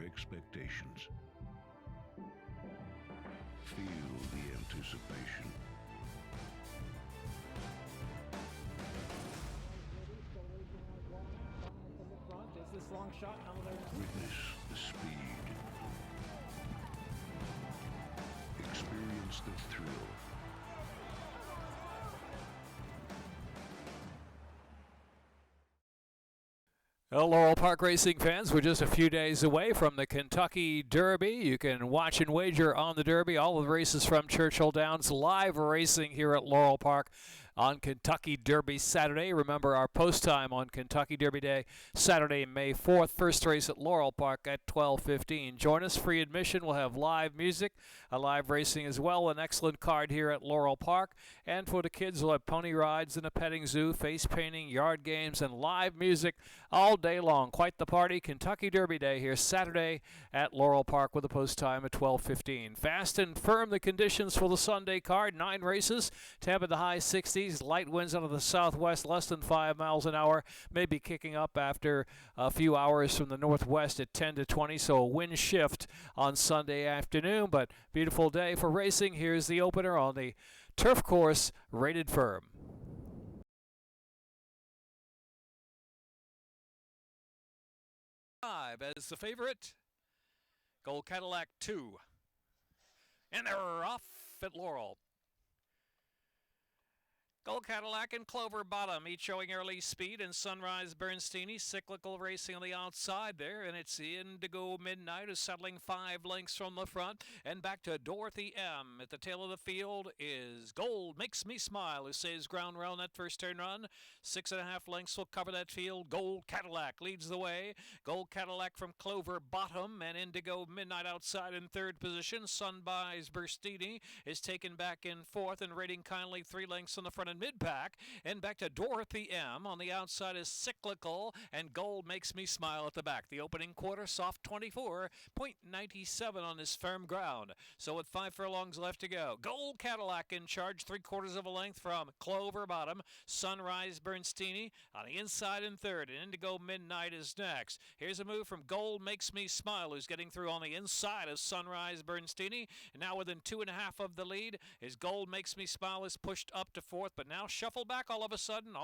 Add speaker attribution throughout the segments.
Speaker 1: expectations. Feel the anticipation.
Speaker 2: Is this long shot?
Speaker 1: Witness the speed. Experience the thrill.
Speaker 3: Well, Laurel Park racing fans, we're just a few days away from the Kentucky Derby. You can watch and wager on the Derby. All of the races from Churchill Downs, live racing here at Laurel Park on Kentucky Derby Saturday. Remember our post time on Kentucky Derby Day, Saturday, May 4th. First race at Laurel Park at 12:15. Join us, free admission. We'll have live music, a live racing as well. An excellent card here at Laurel Park. And for the kids, we'll have pony rides and a petting zoo, face painting, yard games, and live music all day long. Quite the party. Kentucky Derby Day here Saturday at Laurel Park with a post time at 12:15. Fast and firm the conditions for the Sunday card. 9 races. Tampa the high 60s. Light winds out of the southwest, less than 5 miles an hour. Maybe kicking up after a few hours from the northwest at 10 to 20. So a wind shift on Sunday afternoon. But beautiful day for racing. Here's the opener on the turf course, rated firm. As the favorite, Gold Cadillac 2. And they're off at Laurel. Gold Cadillac and Clover Bottom, each showing early speed, and Sunrise Bernstein, cyclical racing on the outside there, and it's Indigo Midnight is settling 5 lengths from the front, and back to Dorothy M. At the tail of the field is Gold Makes Me Smile, who saves ground well in that first turn run. 6.5 lengths will cover that field. Gold Cadillac leads the way. Gold Cadillac from Clover Bottom, and Indigo Midnight outside in third position. Sunrise Bernstein is taken back in fourth, and rating kindly 3 lengths on the front mid-pack, and back to Dorothy M. On the outside is Cyclical, and Gold Makes Me Smile at the back. The opening quarter, soft 24.97 on this firm ground. So with 5 furlongs left to go, Gold Cadillac in charge, 3/4 of a length from Clover Bottom. Sunrise Bernstein on the inside in third, and Indigo Midnight is next. Here's a move from Gold Makes Me Smile, who's getting through on the inside of Sunrise Bernstein, and now within 2.5 of the lead is Gold Makes Me Smile is pushed up to fourth, but now shuffle back all of a sudden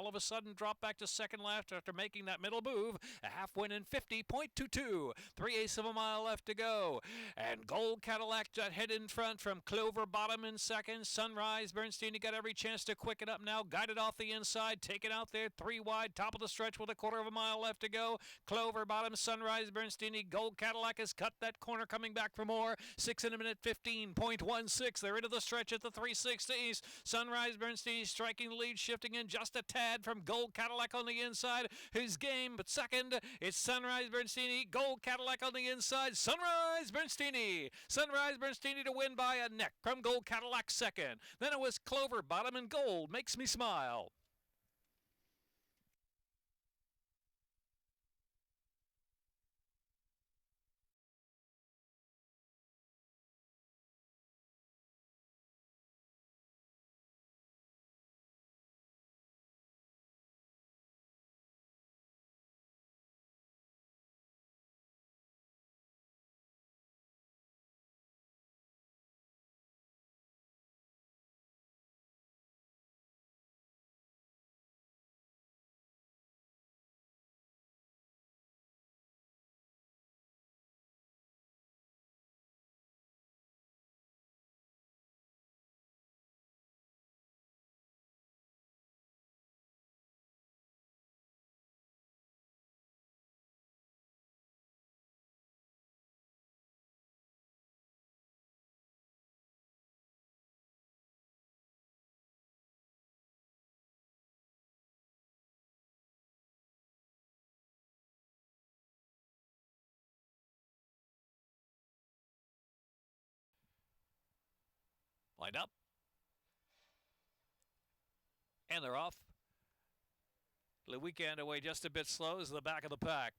Speaker 3: drop back to second left after making that middle move. A half win in 50.22. 3/8 of a mile left to go. And Gold Cadillac head in front from Clover Bottom in second. Sunrise Bernstein got every chance to quicken up now. Guided off the inside. Taken out there 3 wide. Top of the stretch with 1/4 of a mile left to go. Clover Bottom, Sunrise Bernstein. Gold Cadillac has cut that corner, coming back for more. 6 in a minute 15.16. They're into the stretch at the 360s. Sunrise Bernstein striking the lead, shifting in just a tad from Gold Cadillac on the inside, who's game, but second, it's Sunrise Bernstein. Gold Cadillac on the inside, Sunrise Bernstein. Sunrise Bernstein to win by a neck from Gold Cadillac second. Then it was Clover Bottom, and Gold Makes Me Smile. Lined up. And they're off. The weekend away just a bit slow as the back of the pack.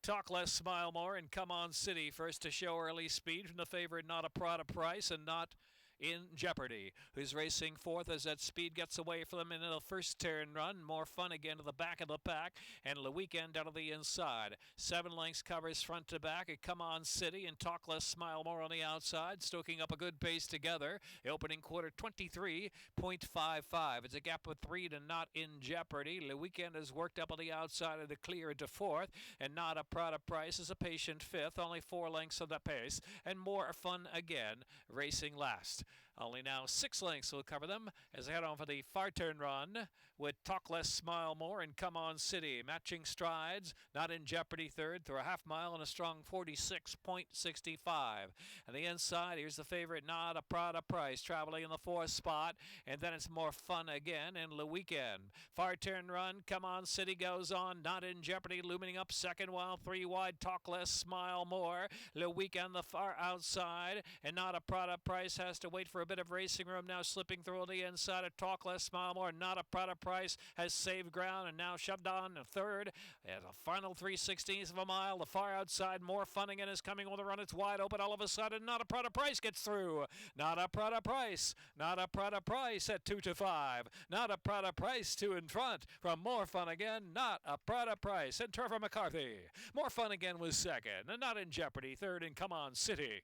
Speaker 3: Talk Less, Smile More, and Come On City first to show early speed from the favorite Not a Prada Price, and Not in jeopardy, who's racing fourth as that speed gets away from them into the first turn run. More fun again to the back of the pack, and the weekend out of the inside. 7 lengths covers front to back at Come On City and Talk Less, Smile More on the outside, stoking up a good pace together. The opening quarter 23.55. It's a gap of 3 to Not in Jeopardy. The weekend has worked up on the outside of the clear into fourth, and Not a Prada Price is a patient fifth, only 4 lengths of the pace, and More Fun again racing last. Only now 6 lengths will cover them as they head on for the far turn run with Talk Less, Smile More and Come On City. Matching strides, Not in Jeopardy third through a half mile and a strong 46.65. And the inside, here's the favorite, Not a Prada Price, traveling in the fourth spot. And then it's More Fun again in the weekend. Far turn run, Come On City goes on. Not in Jeopardy looming up second while 3 wide. Talk Less, Smile More. The weekend the far outside, and Not a Prada Price has to wait for a bit of racing room now, slipping through on the inside of Talk Less, Smile More. Not a Prada Price has saved ground and now shoved on to third at a final 3/16 of a mile. The far outside, More Fun again is coming with a run. It's wide open all of a sudden. Not a Prada Price gets through. Not a Prada Price. Not a Prada Price at 2 to 5. Not a Prada Price 2 in front from More Fun again. Not a Prada Price and Trevor McCarthy. More Fun again was second, and Not in Jeopardy third, and Come On City.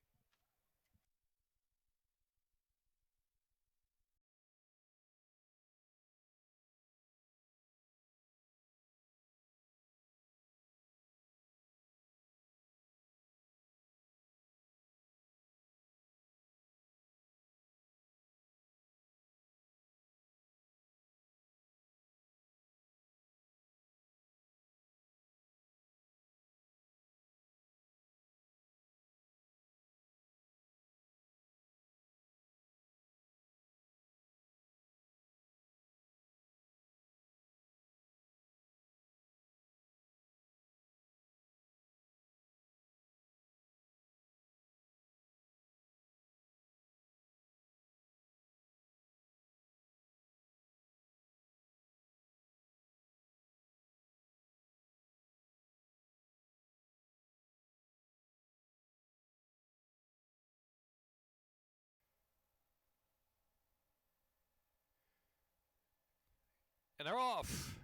Speaker 3: And they're off.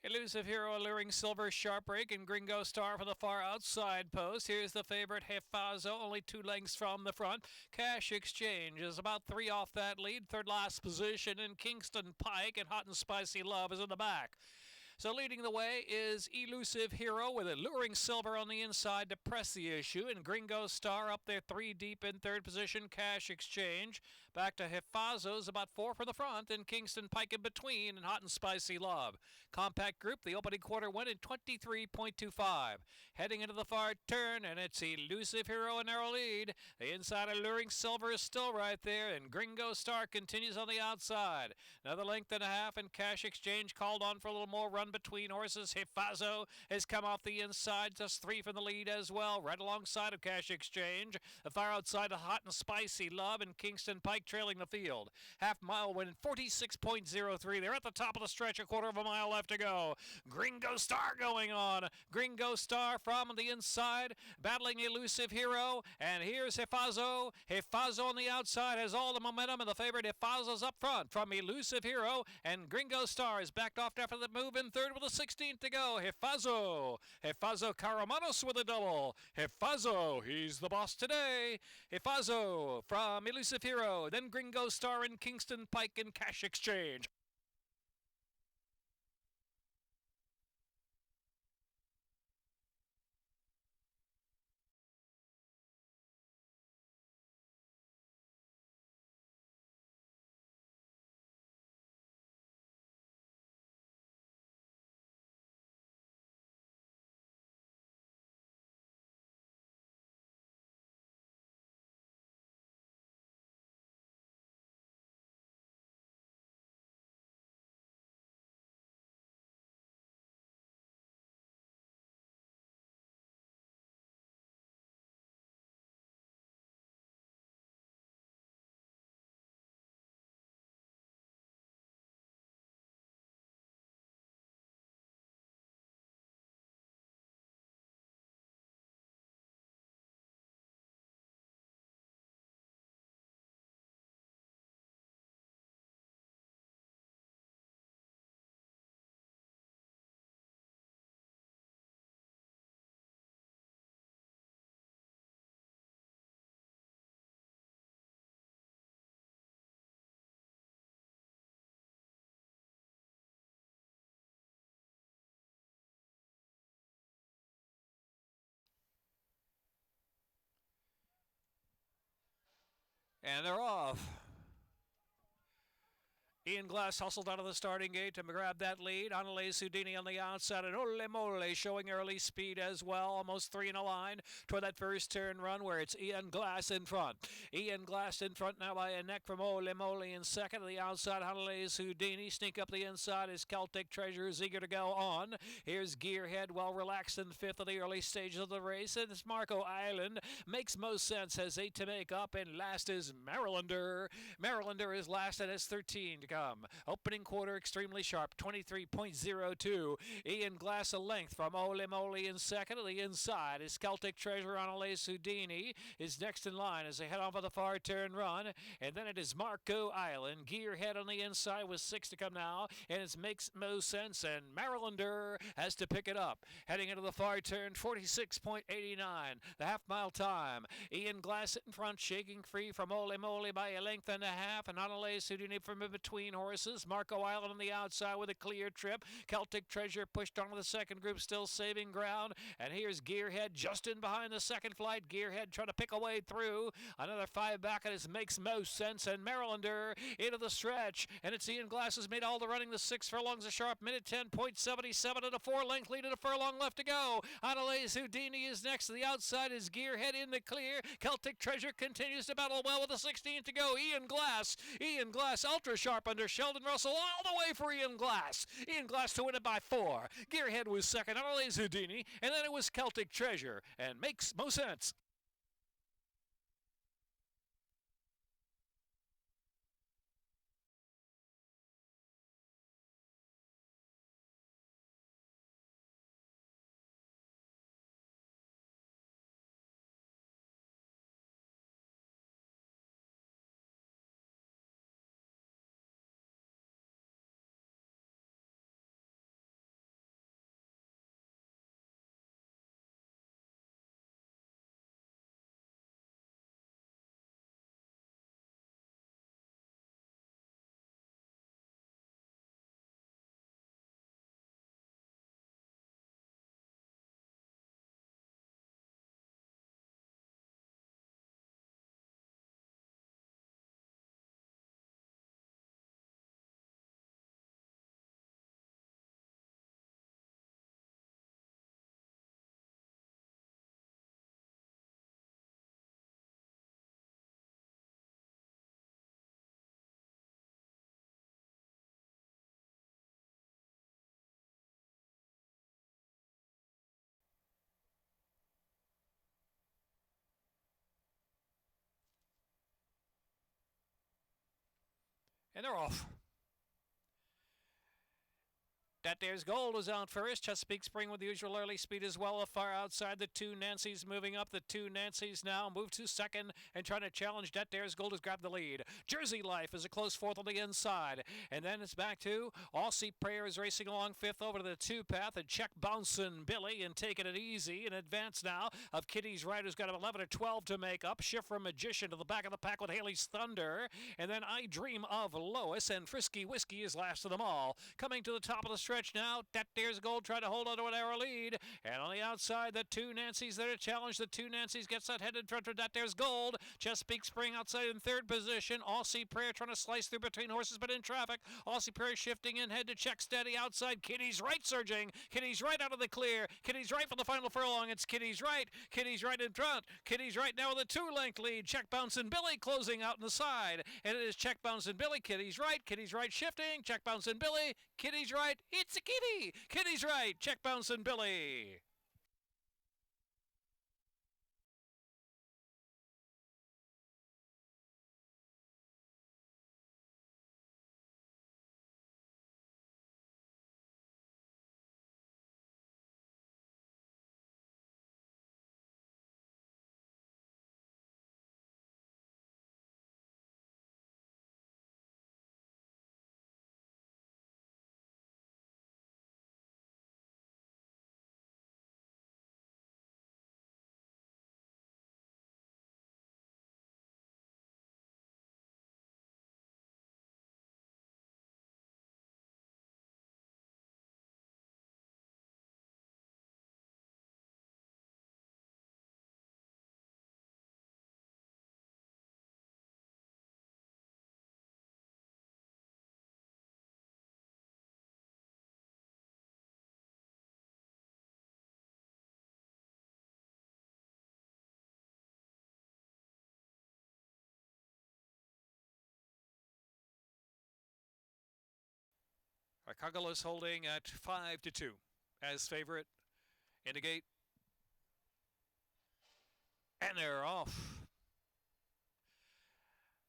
Speaker 3: Elusive Hero, Alluring Silver, Sharp Break, and Gringo Star for the far outside post. Here's the favorite, Hefazo, only 2 lengths from the front. Cash Exchange is about 3 off that lead. Third last position in Kingston Pike, and Hot and Spicy Love is in the back. So leading the way is Elusive Hero with Alluring Silver on the inside to press the issue, and Gringo Star up there 3 deep in third position. Cash Exchange back to Hefazo's about 4 from the front, and Kingston Pike in between, and Hot and Spicy Love. Compact group, the opening quarter went in 23.25. Heading into the far turn, and it's Elusive Hero in narrow lead. The inside Alluring Silver is still right there, and Gringo Star continues on the outside. Another length and a half, and Cash Exchange called on for a little more run between horses. Hefazo has come off the inside, just 3 from the lead as well, right alongside of Cash Exchange. The far outside of Hot and Spicy Love, and Kingston Pike trailing the field. Half mile win 46.03. They're at the top of the stretch, a quarter of a mile left to go. Gringo Star going on. Gringo Star from the inside, battling Elusive Hero, and here's Hefazo. Hefazo on the outside has all the momentum, and the favorite Hefazo's up front from Elusive Hero, and Gringo Star is backed off after the move in third with a 16th to go. Hefazo Caramanos with a double. Hefazo, he's the boss today. Hefazo from Elusive Hero, then Gringo Star and Kingston Pike and Cash Exchange. And they're off. Ian Glass hustled out of the starting gate to grab that lead. Annalise Houdini on the outside, and Ole Mole showing early speed as well. Almost three in a line toward that first turn run where it's Ian Glass in front. Ian Glass in front now by a neck from Ole Mole in second. To the outside, Annalise Houdini. Sneak up the inside as Celtic Treasure is eager to go on. Here's Gearhead, well relaxed in fifth of the early stages of the race. And it's Marco Island. Makes most sense, has 8 to make up. And last is Marylander. Marylander is last and has 13 to come. Opening quarter extremely sharp, 23.02. Ian Glass a length from Ole Mole in second. To the inside is Celtic Treasure. Annalise Houdini is next in line as they head off of the far turn run. And then it is Marco Island. Gearhead on the inside with 6 to come now. And it makes most sense. And Marylander has to pick it up. Heading into the far turn, 46.89. The half-mile time. Ian Glass in front, shaking free from Ole Mole by a length and a half. And Annalise Houdini from in between horses. Marco Island on the outside with a clear trip. Celtic Treasure pushed onto the second group, still saving ground. And here's Gearhead just in behind the second flight. Gearhead trying to pick a way through. Another 5 back, and it makes most sense. And Marylander into the stretch. And it's Ian Glass has made all the running. The 6 furlongs a sharp minute 10.77 and a 4-length lead and a furlong left to go. Annalise Houdini is next. To the outside is Gearhead in the clear. Celtic Treasure continues to battle well with a 16 to go. Ian Glass ultra sharp under Sheldon Russell all the way for Ian Glass. Ian Glass to win it by 4. Gearhead was second. Annalise Houdini, and then it was Celtic Treasure, and makes most sense. And they're off. That There's Gold is out first. Chesapeake Spring with the usual early speed as well. Far outside, the 2 Nancys moving up. The 2 Nancys now move to second and trying to challenge. That There's Gold has grabbed the lead. Jersey Life is a close fourth on the inside. And then it's back to Aussie Prayer is racing along fifth over to the 2 path. And Check Bouncin' Billy and taking it easy in advance now of Kitty's Right, who's got 11 or 12 to make up. Shifra Magician to the back of the pack with Haley's Thunder. And then I Dream of Lois and Frisky Whiskey is last of them all. Coming to the top of the stretch now. That There's Gold trying to hold on to an arrow lead. And on the outside, the 2 Nancys there to challenge. The 2 Nancys gets that head in front for That There's Gold. Chesapeake Spring outside in third position. Aussie Prayer trying to slice through between horses but in traffic. Aussie Prayer shifting in head to Check Steady outside. Kitty's Right surging. Kitty's Right out of the clear. Kitty's Right for the final furlong. It's Kitty's Right. Kitty's Right in front. Kitty's Right now with a 2-length lead. Check Bouncin' Billy closing out in the side. And it is Check Bouncin' Billy. Kitty's Right. Kitty's Right shifting. Check Bouncin' Billy. Kitty's Right. It's a kitty. Kitty's Right. Check Bouncin' Billy. Arcangelo holding at 5-2 as favorite in the gate. And they're off.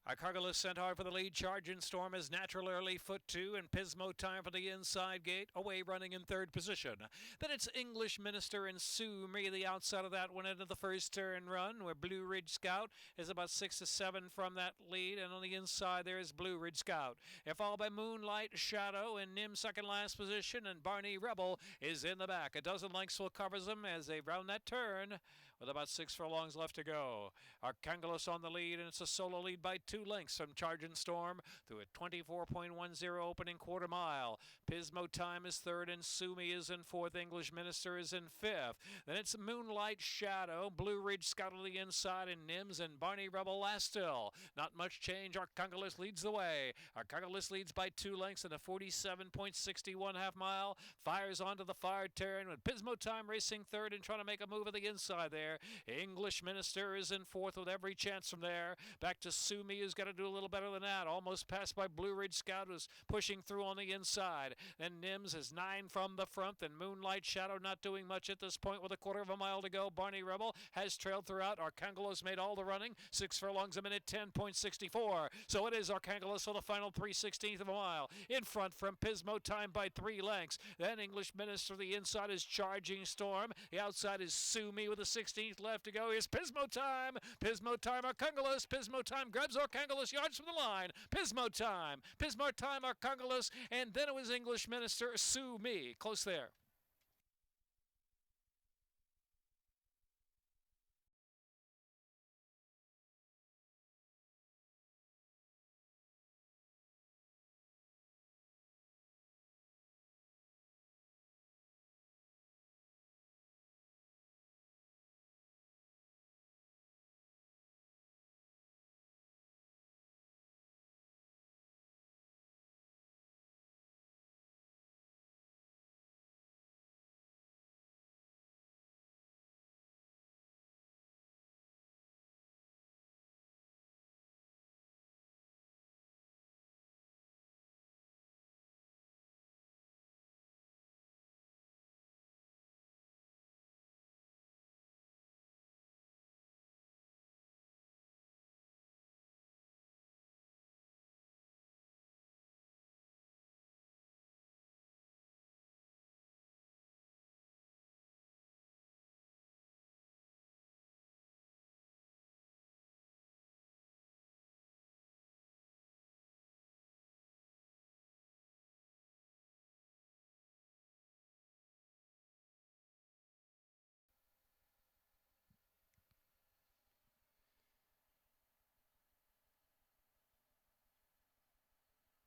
Speaker 3: Arcangelo sent hard for the lead. Charging Storm is Natural Early, foot 2, and Pismo Time for the inside gate, away running in third position. Then it's English Minister and Sue Me, the outside of that one into the first turn run, where Blue Ridge Scout is about 6 to 7 from that lead, and on the inside there is Blue Ridge Scout. They're followed by Moonlight Shadow and Nim second last position, and Barney Rebel is in the back. A dozen lengths will cover them as they round that turn, with about 6 furlongs left to go. Arcangelo on the lead, and it's a solo lead by 2 lengths from Charging Storm through a 24.10 opening quarter mile. Pismo Time is third, and Sumi is in fourth. English Minister is in fifth. Then it's Moonlight Shadow, Blue Ridge Scout on the inside, and Nims and Barney Rebel last still. Not much change. Arcangelo leads the way. Arcangelo leads by 2 lengths in a 47.61 half mile. Fires onto the far turn with Pismo Time racing third and trying to make a move at the inside there. English Minister is in fourth with every chance from there. Back to Sumi, who's got to do a little better than that. Almost passed by Blue Ridge Scout, who's pushing through on the inside. Then Nims is 9 from the front. Then Moonlight Shadow not doing much at this point with a quarter of a mile to go. Barney Rebel has trailed throughout. Arcangelo's made all the running. 6 furlongs a minute, 10.64. So it is Arcangelos for the final 3/16 of a mile. In front from Pismo Time by 3 lengths. Then English Minister, the inside is Charging Storm. The outside is Sumi with a 16th left to go. Here's Pismo Time. Pismo Time, Arcangelos. Pismo Time grabs Arcangelos yards from the line. Pismo Time, Arcangelos, and then it was English Minister, Sue Me. Close there.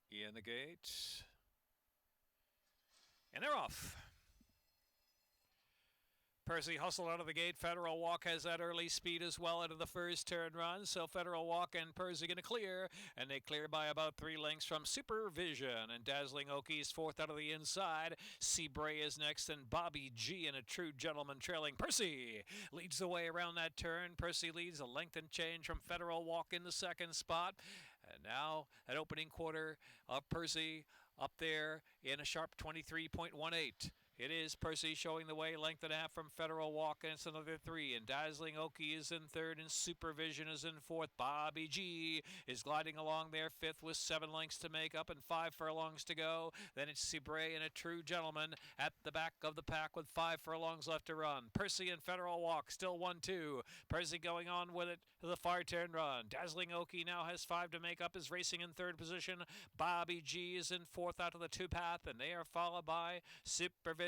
Speaker 3: In the gate. And they're off. Percy hustled out of the gate. Federal Walk has that early speed as well into the first turn run. So Federal Walk and Percy going to clear. And they clear by about 3 lengths from Supervision. And Dazzling Oki's fourth out of the inside. Seabray is next. And Bobby G and a True Gentleman trailing. Percy leads the way around that turn. Percy leads a length and change from Federal Walk in the second spot. And now an opening quarter of Percy up there in a sharp 23.18. It is Percy showing the way, length and a half from Federal Walk, and it's another 3. And Dazzling Oki is in third, and Supervision is in fourth. Bobby G is gliding along there, fifth with 7 lengths to make up and 5 furlongs to go. Then it's Seabray and a True Gentleman at the back of the pack with 5 furlongs left to run. Percy and Federal Walk still 1-2. Percy going on with it to the far turn run. Dazzling Oki now has 5 to make up, is racing in third position. Bobby G is in fourth out of the 2 path, and they are followed by Supervision.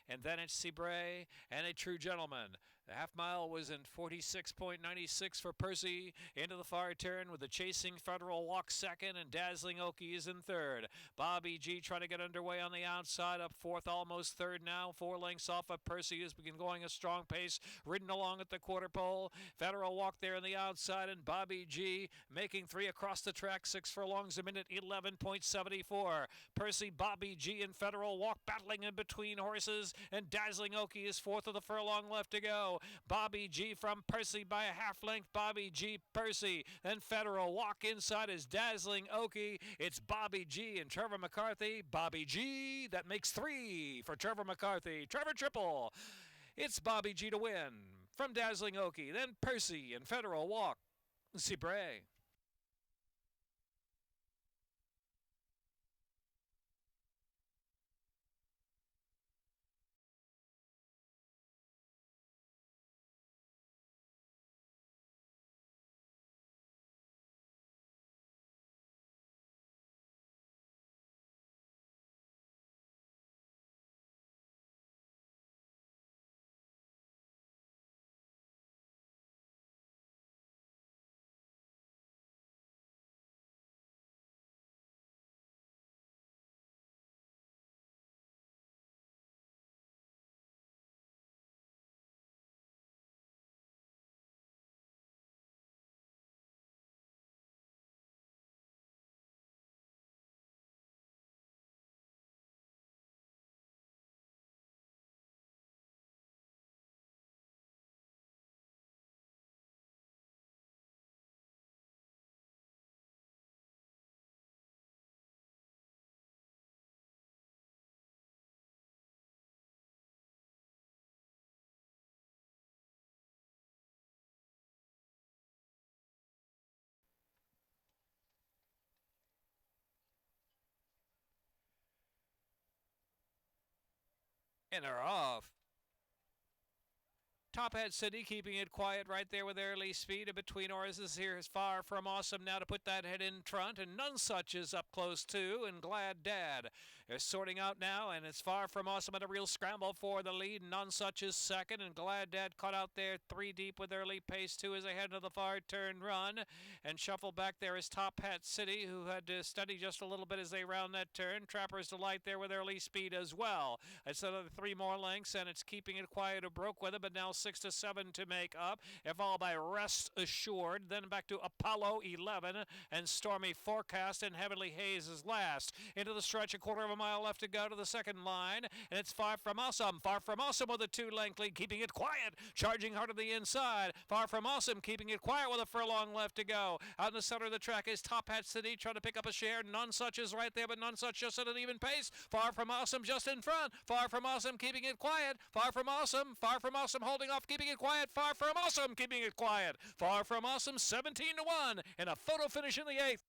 Speaker 3: And then it's Seabray and a True Gentleman. The half mile was in 46.96 for Percy into the far turn with the chasing Federal Walk second, and Dazzling Oki is in third. Bobby G trying to get underway on the outside, up fourth, almost third now, 4 lengths off of Percy, who's been going a strong pace, ridden along at the quarter pole. Federal Walk there on the outside, and Bobby G making 3 across the track, 6 furlongs a minute, 11.74. Percy, Bobby G, and Federal Walk battling in between horses, and Dazzling Oki is fourth of the furlong left to go. go. Bobby G from Percy by a half length. Bobby G, Percy. Then Federal walk inside is Dazzling Okie. It's Bobby G and Trevor McCarthy. Bobby G, that makes 3 for Trevor McCarthy. Trevor triple. It's Bobby G to win from Dazzling Okie. Then Percy and Federal walk. Cibre. And they're off. Top Hat City keeping it quiet right there with early speed. And between oars is here is Far From Awesome now to put that head in front. And None Such is up close too. And Glad Dad is sorting out now. And it's Far From Awesome at a real scramble for the lead. None Such is second. And Glad Dad caught out there 3 deep with early pace 2 as they head into the far turn run. And shuffle back there is Top Hat City, who had to study just a little bit as they round that turn. Trapper's Delight there with early speed as well. It's another 3 more lengths. And it's keeping it quiet or broke with it. But now 6 to 7 to make up, followed by Rest Assured, then back to Apollo 11 and Stormy Forecast, and Heavenly Haze is last. Into the stretch, a quarter of a mile left to go to the second line, and it's Far From Awesome. Far From Awesome with a 2-length lead, keeping it quiet, charging hard to the inside. Far From Awesome keeping it quiet with a furlong left to go. Out in the center of the track is Top Hat City trying to pick up a share. None Such is right there, but None Such just at an even pace. Far From Awesome just in front. Far From Awesome keeping it quiet. Far From Awesome holding off, keeping it quiet. Far From Awesome keeping it quiet. Far From Awesome 17 to 1 and a photo finish in the 8th.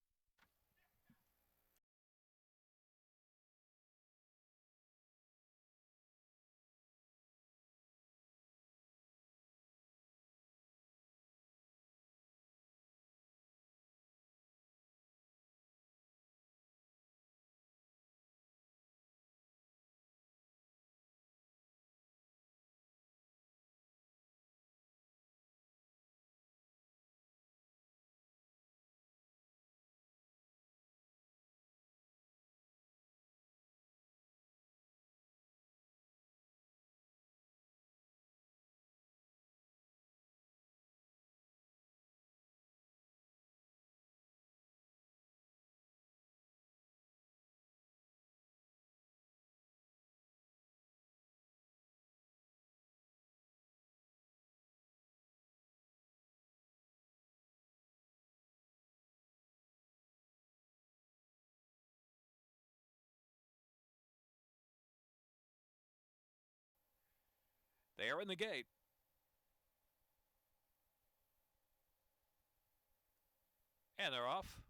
Speaker 3: They are in the gate. And they're off.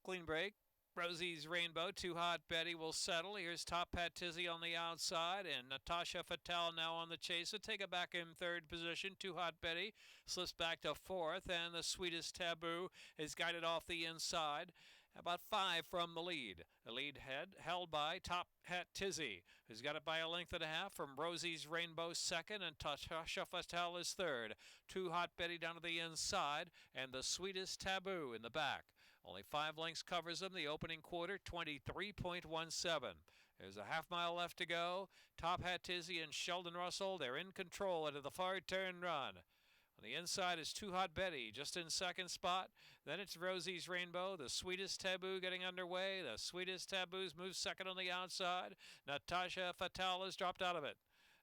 Speaker 3: Clean break. Rosie's Rainbow, Too Hot Betty will settle. Here's Top Hat Tizzy on the outside, and Natasha Fatale now on the chase. So take it back in 3rd position. Too Hot Betty slips back to 4th, and the Sweetest Taboo is guided off the inside. About 5 from the lead. The lead held by Top Hat Tizzy, who's got it by a length and a half from Rosie's Rainbow 2nd, and Tasha Fatale is 3rd. Too Hot Betty down to the inside, and the Sweetest Taboo in the back. Only 5 lengths covers them. The opening quarter, 23.17. There's a half mile left to go. Top Hat Tizzy and Sheldon Russell, they're in control into the far turn run. On the inside is Too Hot Betty, just in 2nd spot. Then it's Rosie's Rainbow, the Sweetest Taboo getting underway. The Sweetest Taboos moves 2nd on the outside. Natasha Fatale has dropped out of it.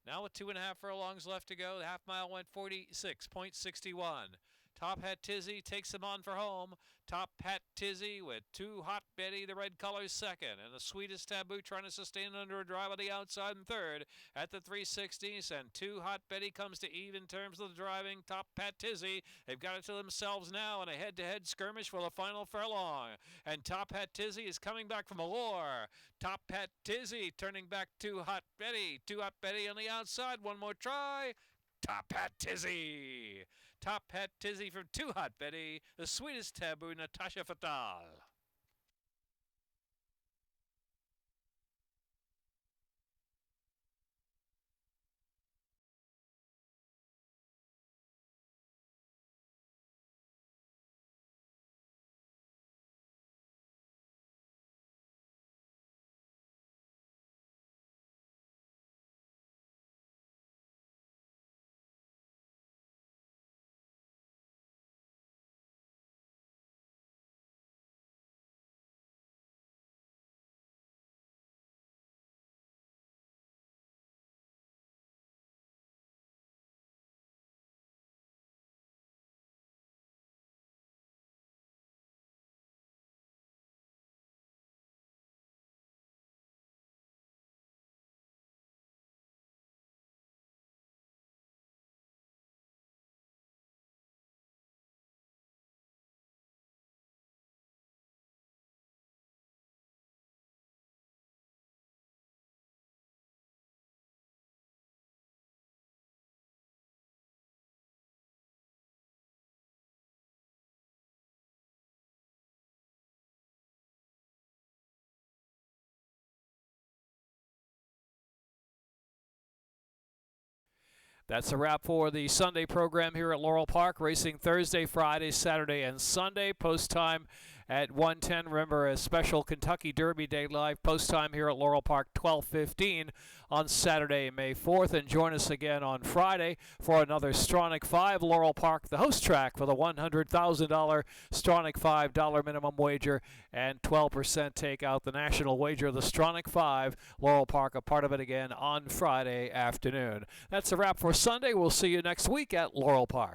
Speaker 3: Now with 2.5 furlongs left to go, the half mile went 46.61. Top Hat Tizzy takes him on for home. Top Hat Tizzy with Too Hot Betty, the red colors, second. And the Sweetest Taboo trying to sustain under a drive on the outside in third at the 360s. And Too Hot Betty comes to even terms of the driving. Top Hat Tizzy, they've got it to themselves now in a head-to-head skirmish for the final furlong. And Top Hat Tizzy is coming back from a war. Top Hat Tizzy turning back Too Hot Betty. Too Hot Betty on the outside. One more try. Top Hat Tizzy. Top Hat Tizzy from Too Hot Betty, the Sweetest Taboo, Natasha Fatal. That's a wrap for the Sunday program here at Laurel Park. Racing Thursday, Friday, Saturday, and Sunday. Post time at 1:10. Remember, a special Kentucky Derby Day live post time here at Laurel Park, 12:15 on Saturday, May 4th. And join us again on Friday for another Stronach 5 Laurel Park, the host track for the $100,000 Stronach $5 minimum wager and 12% take out the national wager of the Stronach 5 Laurel Park, a part of it again on Friday afternoon. That's a wrap for Sunday. We'll see you next week at Laurel Park.